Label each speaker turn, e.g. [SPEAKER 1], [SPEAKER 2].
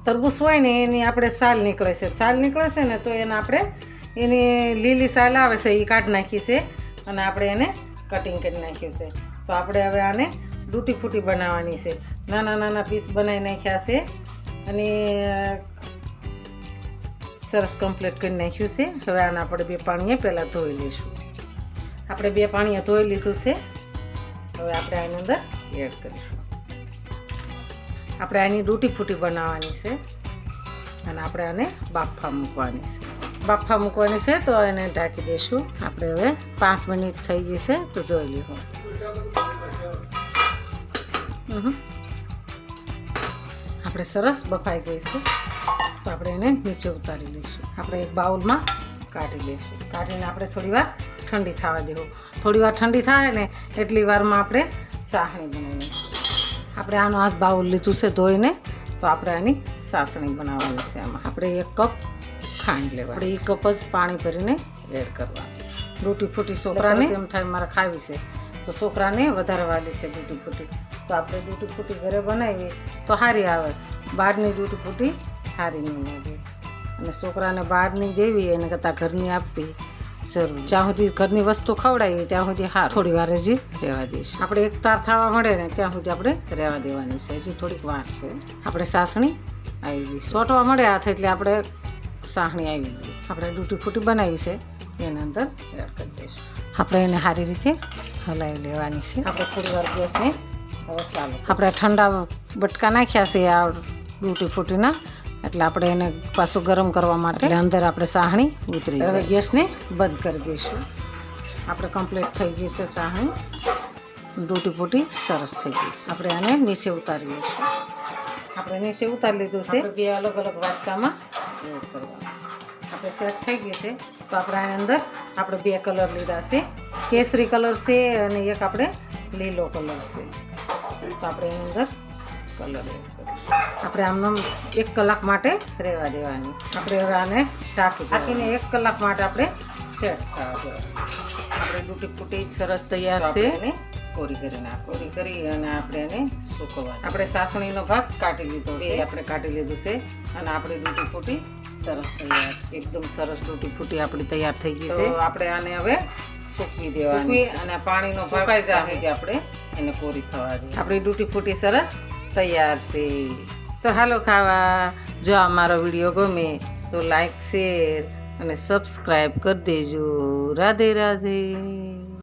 [SPEAKER 1] તરબૂચ હોય ને એની આપણે સાલ નીકળે છે ને તો એને આપણે એની લીલી સાલ આવે છે એ કાઢી નાખી છે અને આપણે એને કટિંગ કરી નાખ્યું છે. તો આપણે હવે આને ડૂટી ફૂટી બનાવવાની છે. નાના નાના પીસ બનાવી નાખ્યા છે અને સરસ કમ્પ્લીટ કરી નાખ્યું છે. હવે આને આપણે 2 પાણીએ પહેલાં ધોઈ લઈશું. આપણે 2 પાણીએ ધોઈ લીધું છે. હવે આપણે આની અંદર એડ કરીશું. આપણે આની ડૂટી ફૂટી બનાવવાની છે અને આપણે આને બાફા મૂકવાની છે. તો એને ઢાંકી દઈશું. આપણે હવે 5 મિનિટ થઈ ગઈ છે તો જોઈ લઈશું. આપણે સરસ બફાઈ ગઈ છે તો આપણે એને નીચે ઉતારી લઈશું. આપણે એક બાઉલમાં કાઢી લઈશું. કાઢીને આપણે થોડી વાર ઠંડી થવા દેવું. થોડી વાર ઠંડી થાય ને એટલી વારમાં આપણે ચાસણી બનાવીશું. આપણે આનો આ બાઉલ લીધું છે ધોઈને તો આપણે આની ચાસણી બનાવવાની છે. આમાં આપણે 1 કપ ખાંડ લેવાની. આપણે 1 કપ જ પાણી ભરીને એડ કરવાનું. ડૂટી ફૂટી છોકરાને એમ થાય મારે ખાવી છે તો છોકરાને વધારે વાલી છે ડૂટી ફૂટી. તો આપણે ડૂટી ફૂટી ઘરે બનાવીએ તો સારી આવે. બહારની ડૂટી ફૂટી સારી નહીં લાગે અને છોકરાને બહારની દેવી એને કરતાં ઘરની આપવી જરૂર. જ્યાં સુધી ઘરની વસ્તુ ખવડાવીએ ત્યાં સુધી હા થોડી વાર હજી રહેવા દઈશું. આપણે એક તાર થવા મળે ને ત્યાં સુધી આપણે રહેવા દેવાની છે. હજી થોડીક વાર છે. આપણે ચાસણી આવી ગઈ. સોટવા મળે હાથ એટલે આપણે ચાસણી આવી ગઈ. આપણે ડૂટી ફૂટી બનાવી છે એના અંદર એડ કરી દઈશું. આપણે એને સારી રીતે હલાવી લેવાની છે. આપણે થોડી વાર ગેસને હવે ચાલુ. આપણે ઠંડા બટકા નાખ્યા છે આ ડૂટી ફૂટીના એટલે આપણે એને પાછું ગરમ કરવા માટે અંદર આપણે ચાસણી ઉતરી. હવે ગેસને બંધ કરી દઈશું. આપણે કમ્પ્લીટ થઈ ગઈ છે ચાસણી. ડૂટી ફૂટી સરસ થઈ ગઈ છે. આપણે આને નીચે ઉતારી લઈશું. આપણે નીચે ઉતારી લીધું છે. 2 અલગ અલગ વાટકામાં એડ કરવાનું. આપણે સેટ થઈ ગઈ છે તો આપણે આની અંદર આપણે 2 કલર લીધા છે. કેસરી કલર છે અને એક આપણે લીલો કલર છે. તો આપણે એની અંદર કલર એડ કરીશું. આપણે આમને 1 કલાક માટે રહેવા દેવાની. આપણે હવે આને ઢાંકીને 1 કલાક માટે આપણે સેટ થવા દેવાનું. આપણે ડૂટી ફૂટી સરસ તૈયાર છે. કોરી કરી અને આપણે એને સૂકવવાનું. આપણે ચાસણીનો ભાગ કાઢી લીધો છે. આપણે કાઢી લીધું છે અને આપણી ડૂટી ફૂટી સરસ તૈયાર છે. એકદમ સરસ ડૂટી ફૂટી આપણી તૈયાર થઈ ગઈ છે. આપણે આને હવે સૂકવી દેવાની અને પાણીનો સુકાઈ જાય જે આપણે એને કોરી થવા દઈએ. આપણી ડૂટી ફૂટી સરસ તૈયાર છે. તો હાલો ખાવા. જો અમારો વિડીયો ગમે તો લાઈક શેર અને સબસ્ક્રાઈબ કરી દેજો. રાધે રાધે.